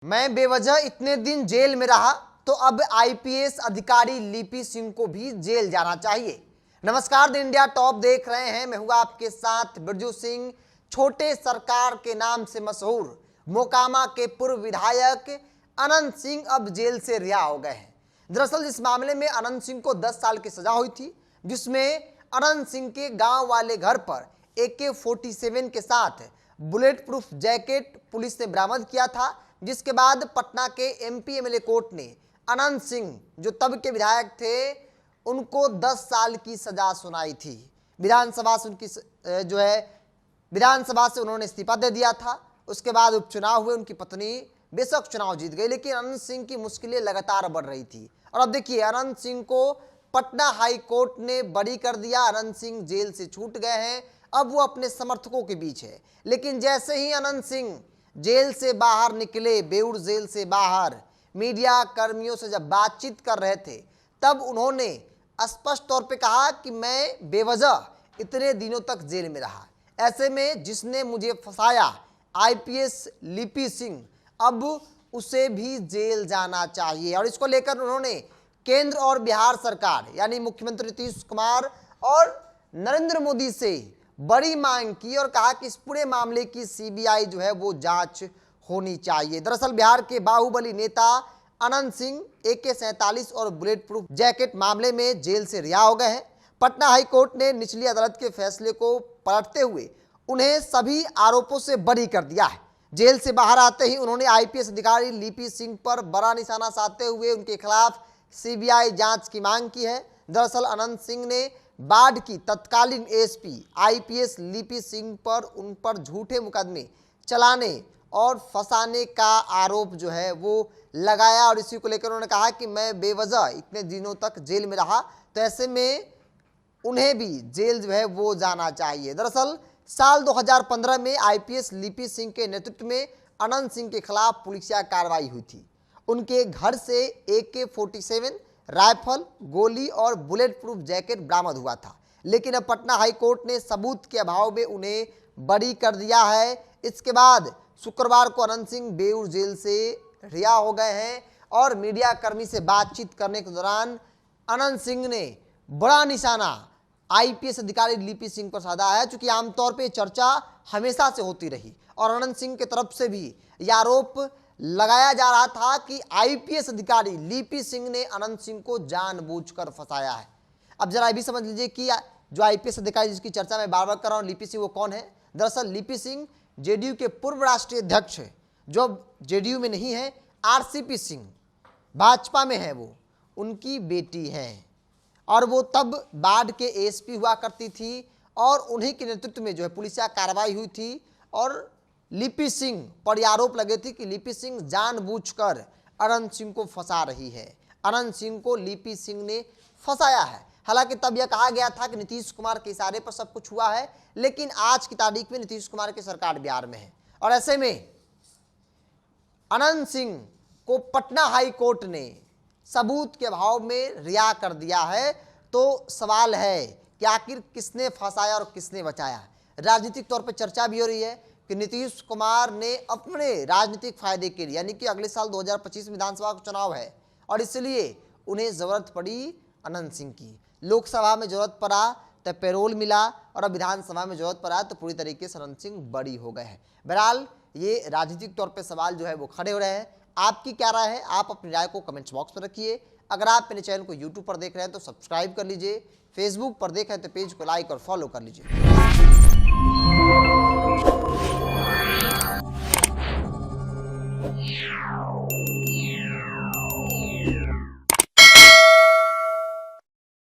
मैं बेवजह इतने दिन जेल में रहा तो अब आईपीएस अधिकारी लिपि सिंह को भी जेल जाना चाहिए। नमस्कार, द इंडिया टॉप देख रहे हैं। मैं हूं आपके साथ बिरजू सिंह। छोटे सरकार के नाम से मशहूर मोकामा के पूर्व विधायक अनंत सिंह अब जेल से रिहा हो गए हैं। दरअसल इस मामले में अनंत सिंह को 10 साल की सजा हुई थी, जिसमें अनंत सिंह के गांव वाले घर पर AK-47 के साथ बुलेट प्रूफ जैकेट पुलिस ने बरामद किया था, जिसके बाद पटना के MP MLA कोर्ट ने अनंत सिंह, जो तब के विधायक थे, उनको 10 साल की सजा सुनाई थी। विधानसभा से उन्होंने इस्तीफा दे दिया था। उसके बाद उपचुनाव हुए, उनकी पत्नी बेशक चुनाव जीत गई, लेकिन अनंत सिंह की मुश्किलें लगातार बढ़ रही थी। और अब देखिए, अनंत सिंह को पटना हाई कोर्ट ने बरी कर दिया। अनंत सिंह जेल से छूट गए हैं, अब वो अपने समर्थकों के बीच है। लेकिन जैसे ही अनंत सिंह जेल से बाहर निकले, बेऊर जेल से बाहर मीडिया कर्मियों से जब बातचीत कर रहे थे, तब उन्होंने स्पष्ट तौर पे कहा कि मैं बेवजह इतने दिनों तक जेल में रहा, ऐसे में जिसने मुझे फंसाया IPS लिपि सिंह, अब उसे भी जेल जाना चाहिए। और इसको लेकर उन्होंने केंद्र और बिहार सरकार यानी मुख्यमंत्री नीतीश कुमार और नरेंद्र मोदी से बड़ी मांग की और कहा कि इस पूरे मामले की CBI जो है वो जांच होनी चाहिए। दरअसल बिहार के बाहुबली नेता अनंत सिंह AK-47 और बुलेट प्रूफ जैकेट मामले में जेल से रिहा हो गए हैं। पटना हाई कोर्ट ने निचली अदालत के फैसले को पलटते हुए उन्हें सभी आरोपों से बरी कर दिया है। जेल से बाहर आते ही उन्होंने IPS अधिकारी लिपि सिंह पर बड़ा निशाना साधते हुए उनके खिलाफ CBI जांच की मांग की है। दरअसल अनंत सिंह ने बाढ़ की तत्कालीन SP IPS लिपि सिंह पर उन पर झूठे मुकदमे चलाने और फंसाने का आरोप जो है वो लगाया। और इसी को लेकर उन्होंने कहा कि मैं बेवजह इतने दिनों तक जेल में रहा, तो ऐसे में उन्हें भी जेल जो है वो जाना चाहिए। दरअसल साल 2015 में IPS लिपि सिंह के नेतृत्व में अनंत सिंह के खिलाफ पुलिसिया कार्रवाई हुई थी। उनके घर से AK-47 राइफल, गोली और बुलेट प्रूफ जैकेट बरामद हुआ था, लेकिन अब पटना हाई कोर्ट ने सबूत के अभाव में उन्हें बरी कर दिया है। इसके बाद शुक्रवार को अनंत सिंह बेऊर जेल से रिहा हो गए हैं और मीडिया कर्मी से बातचीत करने के दौरान अनंत सिंह ने बड़ा निशाना IPS अधिकारी लिपि सिंह पर साधा है। चूंकि आमतौर पर चर्चा हमेशा से होती रही और अनंत सिंह की तरफ से भी यह आरोप लगाया जा रहा था कि IPS अधिकारी लिपि सिंह ने अनंत सिंह को जानबूझकर फंसाया है। अब जरा ये भी समझ लीजिए कि जो IPS अधिकारी जिसकी चर्चा मैं बार बार कर रहा हूं, लिपि सिंह, वो कौन है। दरअसल लिपि सिंह JDU के पूर्व राष्ट्रीय अध्यक्ष है, जो JDU में नहीं है। RCP सिंह भाजपा में है, वो उनकी बेटी है और वो तब बाढ़ के ASP हुआ करती थी और उन्हीं के नेतृत्व में जो है पुलिसिया कार्रवाई हुई थी और लिपि सिंह पर आरोप लगे थे कि लिपि सिंह जानबूझकर अनंत सिंह को फंसा रही है। अनंत सिंह को लिपि सिंह ने फंसाया है। हालांकि तब यह कहा गया था कि नीतीश कुमार के इशारे पर सब कुछ हुआ है, लेकिन आज की तारीख में नीतीश कुमार की सरकार बिहार में है और ऐसे में अनंत सिंह को पटना हाई कोर्ट ने सबूत के अभाव में रिहा कर दिया है। तो सवाल है कि आखिर किसने फंसाया और किसने बचाया। राजनीतिक तौर पर चर्चा भी हो रही है कि नीतीश कुमार ने अपने राजनीतिक फायदे के लिए, यानी कि अगले साल 2025 विधानसभा का चुनाव है और इसलिए उन्हें जरूरत पड़ी अनंत सिंह की। लोकसभा में जरूरत पड़ा तो पैरोल मिला और अब विधानसभा में जरूरत पड़ा तो पूरी तरीके से अनंत सिंह बरी हो गए हैं। बहरहाल ये राजनीतिक तौर पर सवाल जो है वो खड़े हो रहे हैं। आपकी क्या राय है? आप अपनी राय को कमेंट्स बॉक्स में रखिए। अगर आप मेरे चैनल को YouTube पर देख रहे हैं तो सब्सक्राइब कर लीजिए, फेसबुक पर देख रहे हैं तो पेज को लाइक और फॉलो कर लीजिए।